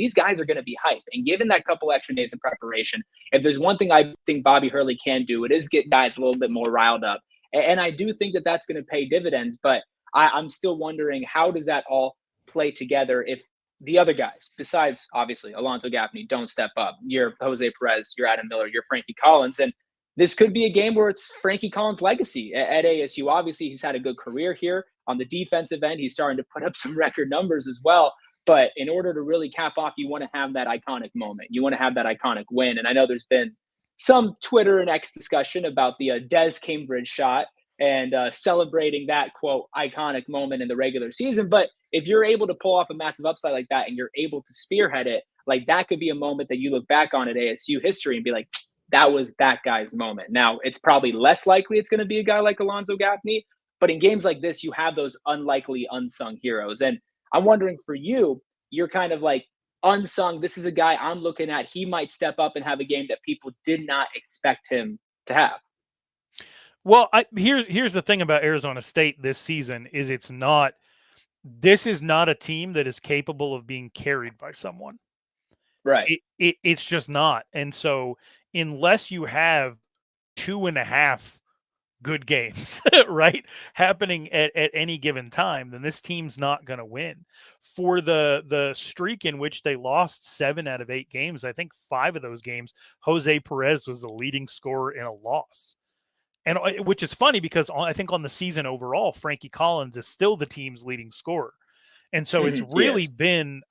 these guys are going to be hyped. And given that couple extra days of preparation, if there's one thing I think Bobby Hurley can do, it is get guys a little bit more riled up. And I do think that that's going to pay dividends, but I'm still wondering, how does that all play together if the other guys, besides obviously Alonzo Gaffney, don't step up? You're Jose Perez, you're Adam Miller, you're Frankie Collins. And this could be a game where it's Frankie Collins' legacy at ASU. Obviously, he's had a good career here. On the defensive end, he's starting to put up some record numbers as well. But in order to really cap off, you want to have that iconic moment. You want to have that iconic win. And I know there's been some Twitter and X discussion about the Des Cambridge shot and celebrating that, quote, iconic moment in the regular season. But if you're able to pull off a massive upside like that and you're able to spearhead it, like that could be a moment that you look back on at ASU history and be like, that was that guy's moment. Now, it's probably less likely it's going to be a guy like Alonzo Gaffney, but in games like this, you have those unlikely unsung heroes. And I'm wondering for you, you're kind of like unsung. This is a guy I'm looking at. He might step up and have a game that people did not expect him to have. Well, here's the thing about Arizona State this season is this is not a team that is capable of being carried by someone. Right. It's just not. And so unless you have 2.5 good games, right, happening at any given time, then this team's not going to win. For the streak in which they lost 7 out of 8 games, I think 5 of those games, Jose Perez was the leading scorer in a loss. And which is funny because I think on the season overall, Frankie Collins is still the team's leading scorer. And so it's really been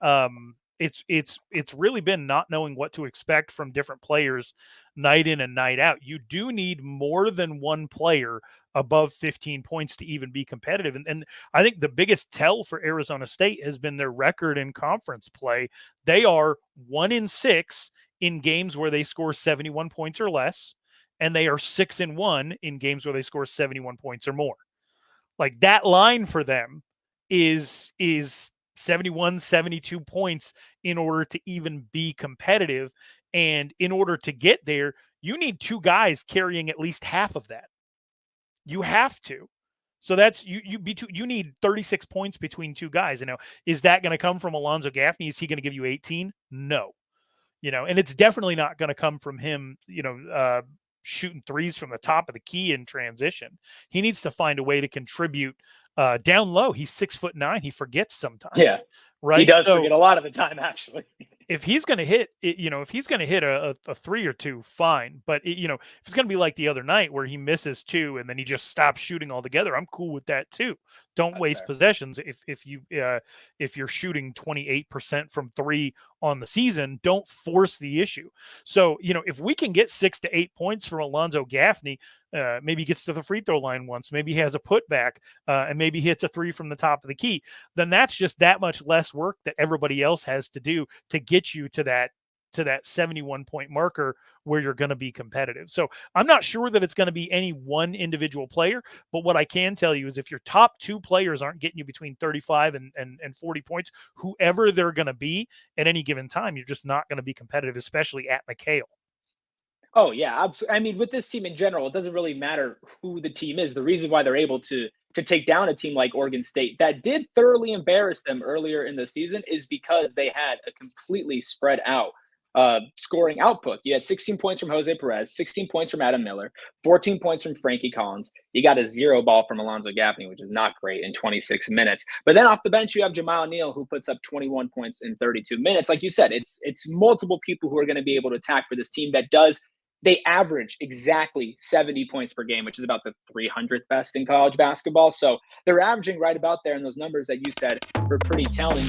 it's really been not knowing what to expect from different players night in and night out. You do need more than one player above 15 points to even be competitive. And I think the biggest tell for Arizona State has been their record in conference play. They are 1-6 in games where they score 71 points or less. And they are 6-1 in games where they score 71 points or more. Like that line for them is 71, 72 points in order to even be competitive. And in order to get there, you need 2 guys carrying at least half of that. You have to. So that's you need 36 points between 2 guys. You know, is that going to come from Alonzo Gaffney? Is he going to give you 18? No. You know, and it's definitely not going to come from him, shooting threes from the top of the key in transition. He needs to find a way to contribute down low. He's 6'9". He forgets sometimes. Yeah, right. He does forget a lot of the time, actually. If he's going to hit, if he's going to hit a 3 or 2, fine. But if it's going to be like the other night where he misses 2 and then he just stops shooting altogether, I'm cool with that too. Don't waste possessions. If you're shooting 28% from 3 on the season, don't force the issue. So if we can get 6 to 8 points from Alonzo Gaffney, maybe he gets to the free throw line once, maybe he has a putback, and maybe hits a 3 from the top of the key, then that's just that much less work that everybody else has to do to get you to that 71 point marker where you're going to be competitive. So I'm not sure that it's going to be any one individual player, but what I can tell you is if your top 2 players aren't getting you between 35 and 40 points, whoever they're going to be at any given time, you're just not going to be competitive, especially at McHale. Oh, yeah. I mean, with this team in general, it doesn't really matter who the team is. The reason why they're able to take down a team like Oregon State that did thoroughly embarrass them earlier in the season is because they had a completely spread out scoring output. You had 16 points from Jose Perez, 16 points from Adam Miller, 14 points from Frankie Collins. You got a 0 ball from Alonzo Gaffney, which is not great in 26 minutes. But then off the bench, you have Jamal Neal, who puts up 21 points in 32 minutes. Like you said, it's multiple people who are going to be able to attack for this team that they average exactly 70 points per game, which is about the 300th best in college basketball. So they're averaging right about there. And those numbers that you said were pretty telling.